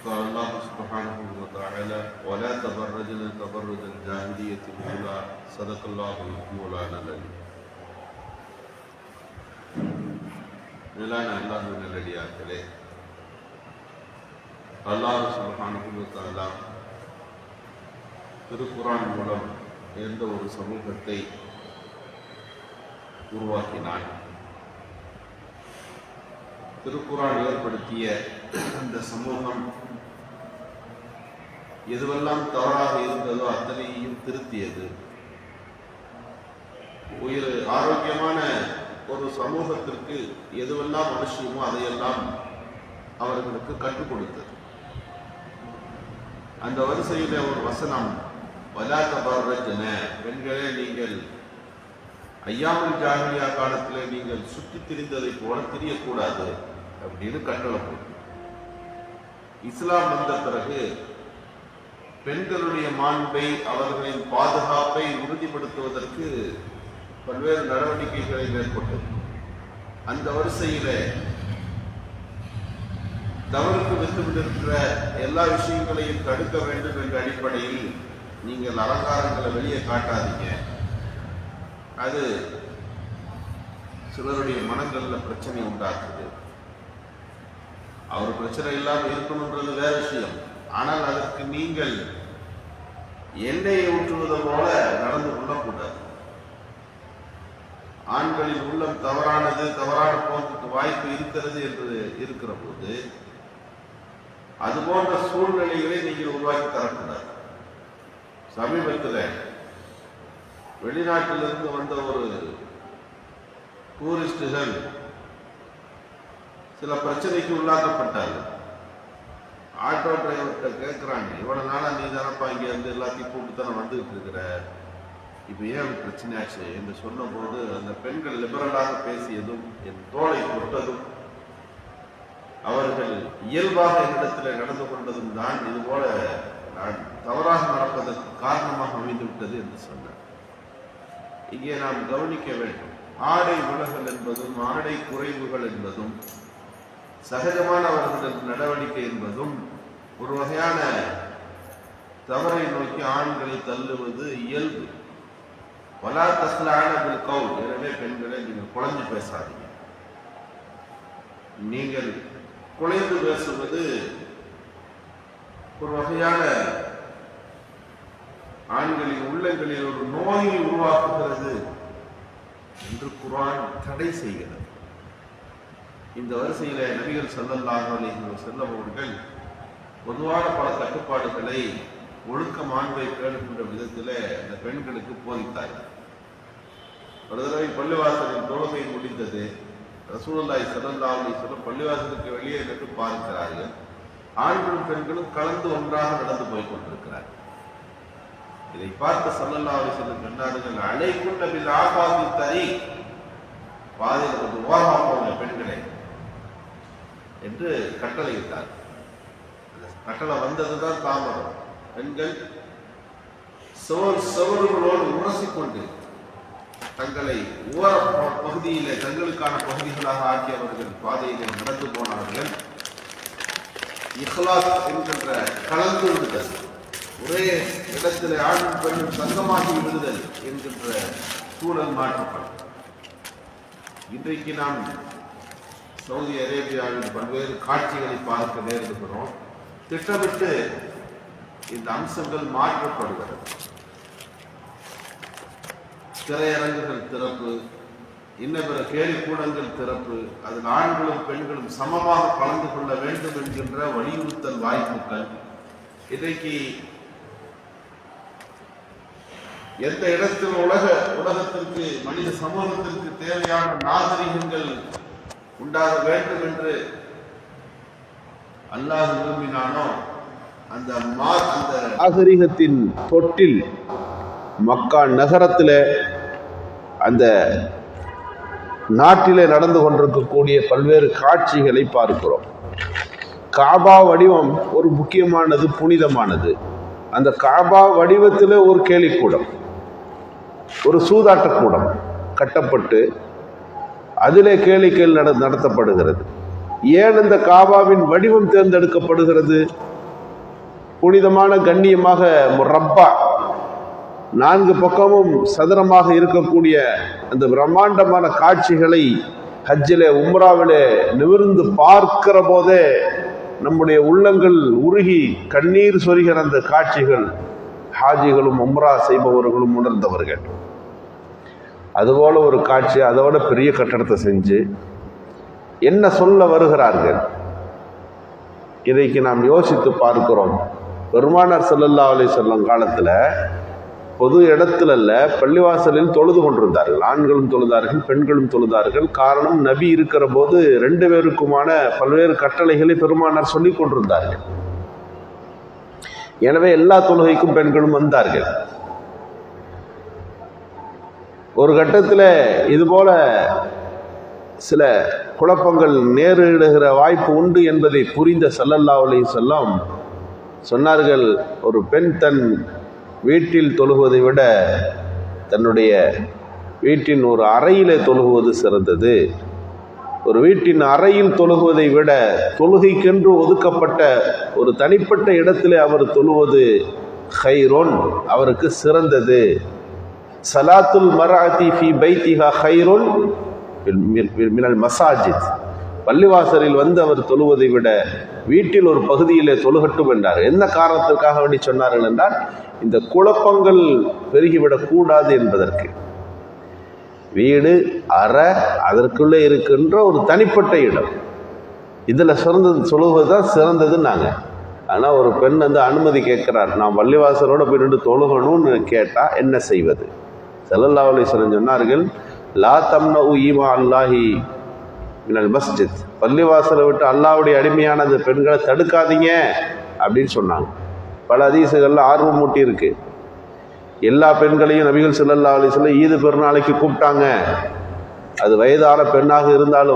قال الله سبحانه وتعالى ولا تبرجن تبرج الجاهلية الأولى صدق الله مولانا العلي. மேலான அல்லாஹ்வின் நல்லடியார்களே, அல்லாஹ் சுப்ஹானஹு வ தஆலா திருக்குர்ஆன் மூலம் எந்த ஒரு சமூகத்தை உருவாக்கினான். திருக்குர்ஆன் ஏற்படுத்திய அந்த சமூகம் எதுவெல்லாம் தவறாக இருந்ததோ அத்தனையும் திருத்தியது. ஆரோக்கியமான ஒரு சமூகத்திற்கு எதுவெல்லாம் அவசியமோ அதையெல்லாம் அவர்களுக்கு கற்றுக் கொடுத்தது. அந்த வரிசையில ஒரு வசனம், வலா தபர்ரஜ்ன, பெண்களே நீங்கள் ஐயாமுல் ஜாஹிலியா காலத்திலே நீங்கள் சுற்றி திரிந்ததை போல தெரியக்கூடாது அப்படின்னு கட்டளை போட்டு, இஸ்லாம் வந்த பிறகு பெண்களுடைய மாண்பை அவர்களின் பாதுகாப்பை உறுதிப்படுத்துவதற்கு பல்வேறு நடவடிக்கைகளை மேற்கொண்டது. அந்த வரிசையில தவறுக்கு விட்டுவிட்டிருக்கிற எல்லா விஷயங்களையும் தடுக்க வேண்டும் என்ற அடிப்படையில் நீங்கள் அலங்காரங்களை வெளியே காட்டாதீங்க, அது சிலருடைய மனங்கள்ல பிரச்சனை உண்டாக்குது. அவர் பிரச்சனை இல்லாமல் இருக்கணும்ன்றது வேற விஷயம். ஆனால் அதற்கு நீங்கள் எண்ணெயை ஊற்றுவது போல நடந்து கொள்ளக்கூடாது. ஆண்களின் உள்ளம் தவறானது, தவறான போக்குக்கு வாய்ப்பு இருக்கிறது என்று இருக்கிற போது அது போன்ற சூழ்நிலைகளை நீங்கள் உருவாக்கி தரக்கூடாது. சமீபத்தில் வெளிநாட்டிலிருந்து வந்த ஒரு டூரிஸ்டுகள் சில பிரச்சனைக்கு உள்ளாக்கப்பட்டார்கள். ஆட்டோ டிரைவர்கிட்ட கேட்குறாங்க, இவ்வளவு நாளா நீ தானப்பா இங்கே வந்து எல்லாத்தையும் கூப்பிட்டு தானே வந்துகிட்டு இருக்கிற, இப்போ ஏன் பிரச்சனை ஆச்சு என்று சொன்ன போது அந்த பெண்கள் லிபரலாக பேசியதும் என் தோளை தொட்டதும் அவர்கள் இயல்பாக என்னிடத்தில் நடந்து கொண்டதும் தான் இது போல தவறாக நடப்பதற்கு காரணமாக அமைந்துவிட்டது என்று சொன்னார். இங்கே நாம் கவனிக்க வேண்டும், ஆடை விலகல் என்பதும் ஆடை குறைவுகள் என்பதும் சகஜமான அவர்களது நடவடிக்கை என்பதும் ஒரு வகையான தவறை நோக்கி ஆண்களை தள்ளுவது இயல்பு. வலா தஸ்லஅன பில் கௌல், எனவே பெண்களை நீங்கள் குழஞ்சு பேசாதீங்க. நீங்கள் குழைந்து பேசுவது ஒரு வகையான ஆண்களின் உள்ளங்களில் ஒரு நோயை உருவாக்குகிறது என்று குர்ஆன் தடை செய்கிறது. இந்த வரிசையில நபிகள் ஸல்லல்லாஹு அலைஹி வஸல்லம் அவர்கள் பொதுவான பல கட்டுப்பாடுகளை ஒழுக்க மாண்பை பேணுகின்ற விதத்தில் அந்த பெண்களுக்கு போதித்தார்கள். ஒரு தடவை பள்ளிவாசலின் தொழுகை முடிந்தது. ரசூலுல்லாஹி ஸல்லல்லாஹு அலைஹி வஸல்லம் பள்ளிவாசலுக்கு வெளியே நின்று பார்க்கிறார்கள். ஆண்களும் பெண்களும் கலந்து ஒன்றாக நடந்து போய் கொண்டிருக்கிறார்கள். இதை பார்த்த ஸல்லல்லாஹு அலைஹி வஸல்லம் சொன்னார்கள், அலைகுன்ன பில் ஆஃபாதி தரீக், பாதையில் கொஞ்சம் ஓரமாக போங்க பெண்களே என்று கட்டளையிட்டார். அந்த கட்டளை வந்ததுதான் தாமதம். பெண்கள் சோறுகளோடு உரசிக்கொண்டு தங்களை ஓர பகுதியிலே தங்களுக்கான பகுதிகளாக ஆக்கியவர்கள் பாதையிலே நடந்து போனார்கள். இஹ்லாஸ் என்கின்ற கலந்து விடுதல், ஒரே இடத்திலே ஆணும் பெண்ணும் சங்கமாகி விடுதல் என்கின்ற சூழல் மாற்றப்படும். இன்றைக்கு நாம் சவுதி அரேபியாவின் பல்வேறு காட்சிகளை பார்க்க நேரிடுகிறோம். திட்டமிட்டு இந்த அம்சங்கள் மாற்றப்படுகிறது. திரையரங்குகள் திறப்பு, இன்னும் பிற கேலிக்கூடங்கள் திறப்பு, அதில் ஆண்களும் பெண்களும் சமமாக கலந்து கொள்ள வேண்டும் என்கின்ற வலியுறுத்தல் வாய்ப்புகள். இன்றைக்கு எந்த இடத்தில் உலகத்திற்கு மனித சமூகத்திற்கு தேவையான நாகரிகங்கள் உண்டாக வேண்டும் என்று அல்லாஹ் விரும்பினானோ அந்த நாகரிகத்தின் தொட்டில் மக்கா நகரத்தில் அந்த நாட்டிலே நடந்து கொண்டிருக்கக்கூடிய பல்வேறு காட்சிகளை பார்க்கிறோம். காபா வடிவம் ஒரு முக்கியமானது, புனிதமானது. அந்த காபா வடிவத்தில் ஒரு கேலிக்கூடம், ஒரு சூதாட்டக்கூடம் கட்டப்பட்டு அதிலே கேளிக்கைகள் நடத்தப்படுகிறது. ஏன் இந்த காபாவின் வடிவம் தேர்ந்தெடுக்கப்படுகிறது? புனிதமான கண்ணியமாக முரப்பா, 4 பக்கமும் சதுரமாக இருக்கக்கூடிய அந்த பிரம்மாண்டமான காட்சிகளை ஹஜ்ஜிலே உம்ராவிலே நிமிர்ந்து பார்க்கிற போதே நம்முடைய உள்ளங்கள் உருகி கண்ணீர் சொரிகிற அந்த காட்சிகள் ஹாஜிகளும் உம்ரா செய்பவர்களும் உணர்ந்தவர்கள். அதுபோல ஒரு காட்சி, அதோட பெரிய கட்டடத்தை செஞ்சு என்ன சொல்ல வருகிறார்கள்? இதைக்கு நாம் யோசித்து பார்க்கிறோம். பெருமானார் ஸல்லல்லாஹு அலைஹி வஸல்லம் காலத்துல பொது இடத்துல அல்ல, பள்ளிவாசலில் தொழுது கொண்டிருந்தார்கள். ஆண்களும் தொழுதார்கள், பெண்களும் தொழுதார்கள். காரணம், நபி இருக்கிற போது 2 பேருக்குமான பல்வேறு கட்டளைகளை பெருமானார் சொல்லிக் கொண்டிருந்தார்கள். எனவே எல்லா தொழுகைக்கும் பெண்களும் வந்தார்கள். ஒரு கட்டத்தில் இதுபோல சில குழப்பங்கள் நேரிடுகிற வாய்ப்பு உண்டு என்பதை புரிந்த ஸல்லல்லாஹு அலைஹி வஸல்லம் சொன்னார்கள், ஒரு பெண் தன் வீட்டில் தொழுகுவதை விட தன்னுடைய வீட்டின் ஒரு அறையிலே தொழுகுவது சிறந்தது. ஒரு வீட்டின் அறையில் தொழுகுவதை விட தொழுகைக்கென்று ஒதுக்கப்பட்ட ஒரு தனிப்பட்ட இடத்திலே அவர் தொழுவது ஹைரோன், அவருக்கு சிறந்தது. சலாத்துல் மர்அதி ஃபி பைத்திஹா ஹைரோன் மினல் மசாஜித், பள்ளிவாசலில் வந்து அவர் தொழுவதை விட வீட்டில் ஒரு பகுதியிலே தொழுகட்டும் என்றார். என்ன காரணத்திற்காக வேண்டி சொன்னார்கள் என்றால், இந்த குழப்பங்கள் பெருகிவிடக் கூடாது என்பதற்கு. வீடு, அறை, அதற்குள்ளே இருக்கின்ற ஒரு தனிப்பட்ட இடம், இதில் சிறந்தது சொல்லுவது தான் சிறந்ததுன்னாங்க. ஆனால் ஒரு பெண் வந்து அனுமதி கேட்கிறார், நான் பள்ளிவாசலோட போயிட்டு தொழுகணும்னு கேட்டால் என்ன செய்வது? ஸல்லல்லாஹு அலைஹி வஸல்லம் சொன்னார்கள், லா தம்னஉ ஈமா அல்லாஹி மினல் மஸ்ஜித், பள்ளிவாசலை விட்டு அல்லாஹ்வுடைய அடிமையான அந்த பெண்களை தடுக்காதீங்க அப்படின்னு சொன்னாங்க. பல ஹதீஸுகளில் ஆர்வம் மூட்டி இருக்கு. எல்லா பெண்களையும் நபிகள் ஸல்லல்லாஹு அலைஹி வஸல்லம் ஈது பெருநாளைக்கு கூப்பிட்டாங்க. அது வயதான பெண்ணாக இருந்தாலும்